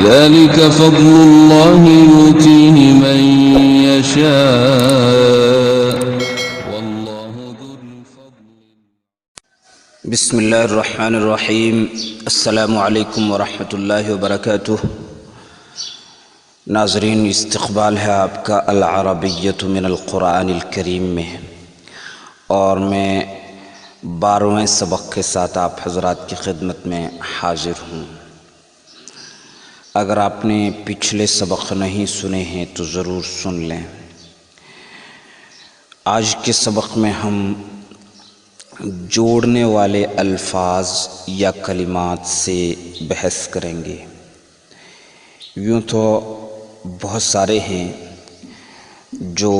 ذلك فضل الله يؤتيه من يشاء والله ذو الفضل. بسم اللہ الرحمن الرحیم. السلام علیکم ورحمۃ اللہ وبرکاتہ. ناظرین، استقبال ہے آپ کا العربیۃ من القرآن الکریم میں، اور میں 12ویں سبق کے ساتھ آپ حضرات کی خدمت میں حاضر ہوں. اگر آپ نے پچھلے سبق نہیں سنے ہیں تو ضرور سن لیں. آج کے سبق میں ہم جوڑنے والے الفاظ یا کلمات سے بحث کریں گے. یوں تو بہت سارے ہیں جو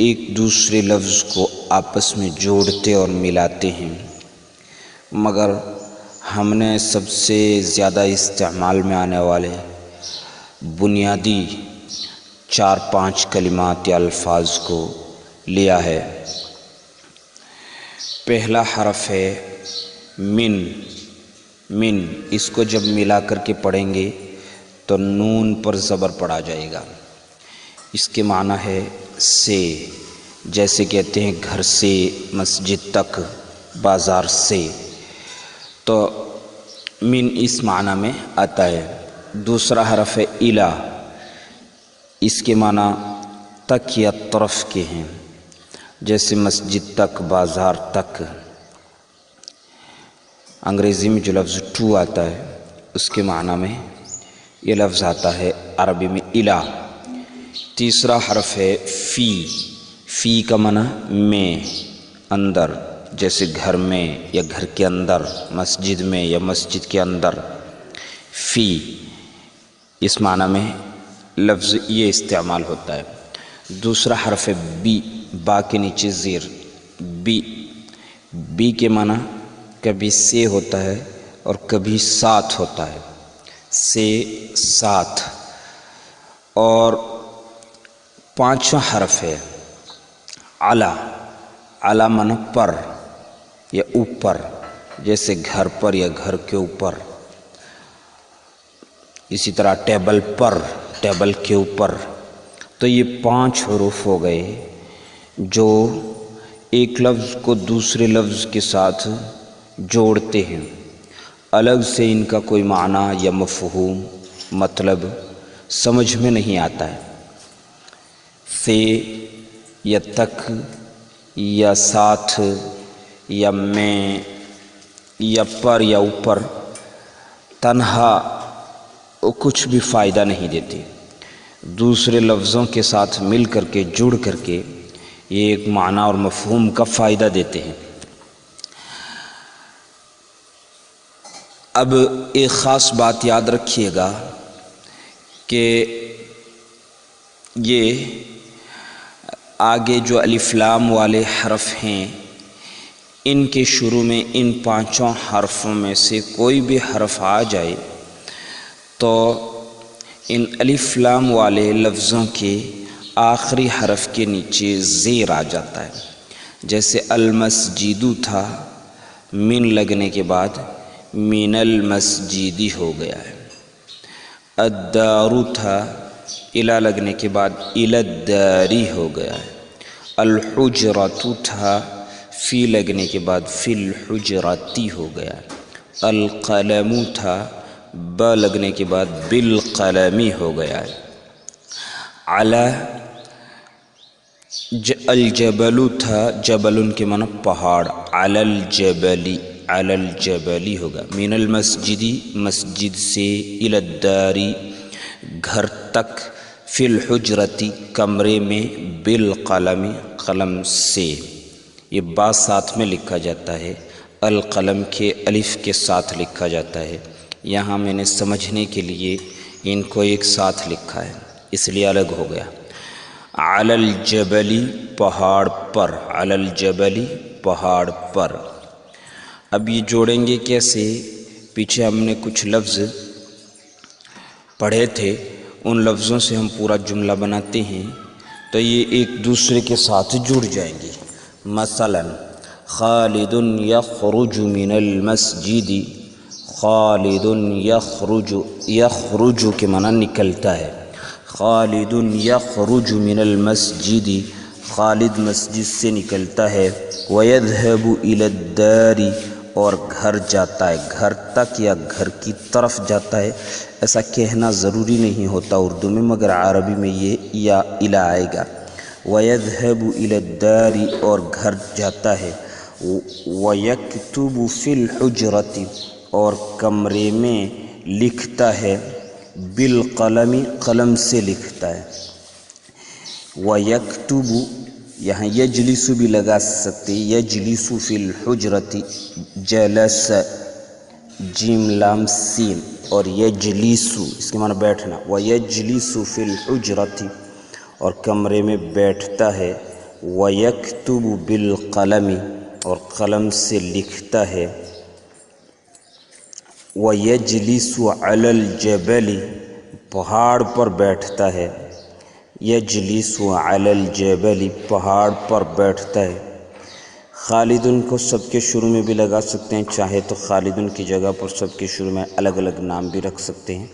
ایک دوسرے لفظ کو آپس میں جوڑتے اور ملاتے ہیں، مگر ہم نے سب سے زیادہ استعمال میں آنے والے بنیادی 4-5 کلمات یا الفاظ کو لیا ہے. پہلا حرف ہے من. من اس کو جب ملا کر کے پڑھیں گے تو نون پر زبر پڑا جائے گا. اس کے معنی ہے سے، جیسے کہتے ہیں گھر سے مسجد تک، بازار سے، تو من اس معنی میں آتا ہے. دوسرا حرف ہے الا. اس کے معنی تک یا طرف کے ہیں، جیسے مسجد تک، بازار تک. انگریزی میں جو لفظ ٹو آتا ہے اس کے معنی میں یہ لفظ آتا ہے عربی میں الا. تیسرا حرف ہے فی. فی کا معنی میں، اندر، جیسے گھر میں یا گھر کے اندر، مسجد میں یا مسجد کے اندر. فی اس معنی میں لفظ یہ استعمال ہوتا ہے. دوسرا حرف ہے بی. با کے نیچے زیر. بی. بی کے معنی کبھی سے ہوتا ہے اور کبھی ساتھ ہوتا ہے. سے، ساتھ. اور پانچواں حرف ہے علا. علا معنی پر یا اوپر، جیسے گھر پر یا گھر کے اوپر. اسی طرح ٹیبل پر، ٹیبل کے اوپر. تو یہ 5 حروف ہو گئے جو ایک لفظ کو دوسرے لفظ کے ساتھ جوڑتے ہیں. الگ سے ان کا کوئی معنی یا مفہوم، مطلب سمجھ میں نہیں آتا ہے. سے یا تک یا ساتھ یا میں یا پر یا اوپر تنہا کچھ بھی فائدہ نہیں دیتے. دوسرے لفظوں کے ساتھ مل کر کے، جڑ کر کے یہ ایک معنی اور مفہوم کا فائدہ دیتے ہیں. اب ایک خاص بات یاد رکھیے گا کہ یہ آگے جو الف لام والے حرف ہیں، ان کے شروع میں ان 5 حرفوں میں سے کوئی بھی حرف آ جائے تو ان الف لام والے لفظوں کے آخری حرف کے نیچے زیر آ جاتا ہے. جیسے المسجد تھا، من لگنے کے بعد من المسجدی ہو گیا ہے. الدار تھا، الا لگنے کے بعد الی الداری ہو گیا ہے. الحجرۃ تھا، فی لگنے کے بعد فی الحجرتی ہو گیا ہے. القلم تھا، ب لگنے کے بعد بالقلمی ہو گیا ہے. علی. الجبل تھا، جبل کے معنی پہاڑ، علی الجبلی، علی الجبلی ہوگا. من المسجدی مسجد سے، الی الداری گھر تک، فی الحجرتی کمرے میں، بالقلم قلم سے. یہ با ساتھ میں لکھا جاتا ہے، القلم کے الف کے ساتھ لکھا جاتا ہے. یہاں میں نے سمجھنے کے لیے ان کو ایک ساتھ لکھا ہے، اس لیے الگ ہو گیا. علی الجبلی پہاڑ پر، علی الجبلی پہاڑ پر. اب یہ جوڑیں گے کیسے؟ پیچھے ہم نے کچھ لفظ پڑھے تھے، ان لفظوں سے ہم پورا جملہ بناتے ہیں تو یہ ایک دوسرے کے ساتھ جڑ جائیں گے. مثلا خالد یخرج من المسجد، خالد یخرج، یخرج کے معنی نکلتا ہے، خالد یخرج من المسجد، خالد مسجد سے نکلتا ہے، وَيَذْهَبُ إِلَى الدَّارِ، اور گھر جاتا ہے، گھر تک یا گھر کی طرف جاتا ہے۔ ایسا کہنا ضروری نہیں ہوتا اردو میں، مگر عربی میں یہ یا الی آئے گا۔ وَيَذْهَبُ إِلَى الدَّارِ، اور گھر جاتا ہے، وَيَكْتُبُ فِي الْحُجْرَةِ، اور کمرے میں لکھتا ہے، بالقلم، قلم سے لکھتا ہے۔ وَيَكْتُبُ، یہاں یجلس بھی لگا سکتے، یجلس فی الحجرۃ، جلس جیم لام سین، اور یجلس اس کے معنی بیٹھنا، وَيَجْلِسُ فِي الْحُجْرَةِ، اور کمرے میں بیٹھتا ہے، وَيَكْتُبُ بِالْقَلَمِ، اور قلم سے لکھتا ہے، وَيَجْلِسُ عَلَى الْجَبَلِ، پہاڑ پر بیٹھتا ہے، یجلس علی الجبل، پہاڑ پر بیٹھتا ہے۔ خالدن کو سب کے شروع میں بھی لگا سکتے ہیں، چاہے تو خالدن کی جگہ پر سب کے شروع میں الگ الگ نام بھی رکھ سکتے ہیں۔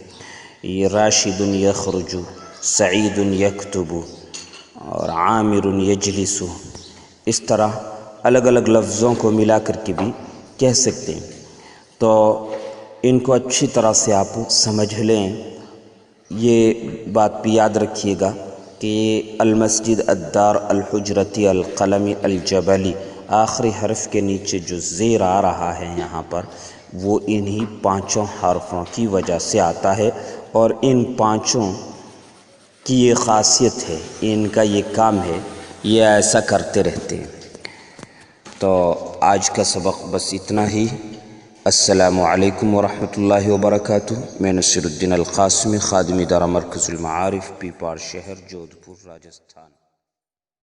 یہ راشد یخرج، سعید یکتب، اور عامر یجلس، اس طرح الگ الگ لفظوں کو ملا کر کے بھی کہہ سکتے ہیں۔ تو ان کو اچھی طرح سے آپ سمجھ لیں، یہ بات بھی یاد رکھیے گا کہ المسجد، الدار، الحجرتی، القلم، الجبلی، آخری حرف کے نیچے جو زیر آ رہا ہے یہاں پر، وہ انہی پانچوں حرفوں کی وجہ سے آتا ہے، اور ان پانچوں کی یہ خاصیت ہے، ان کا یہ کام ہے، یہ ایسا کرتے رہتے ہیں۔ تو آج کا سبق بس اتنا ہی۔ السلام علیکم ورحمۃ اللہ وبرکاتہ۔ میں نصیر الدین القاسمی، خادم ادارہ مرکز المعارف، پیپار شہر، جودھپور، راجستھان۔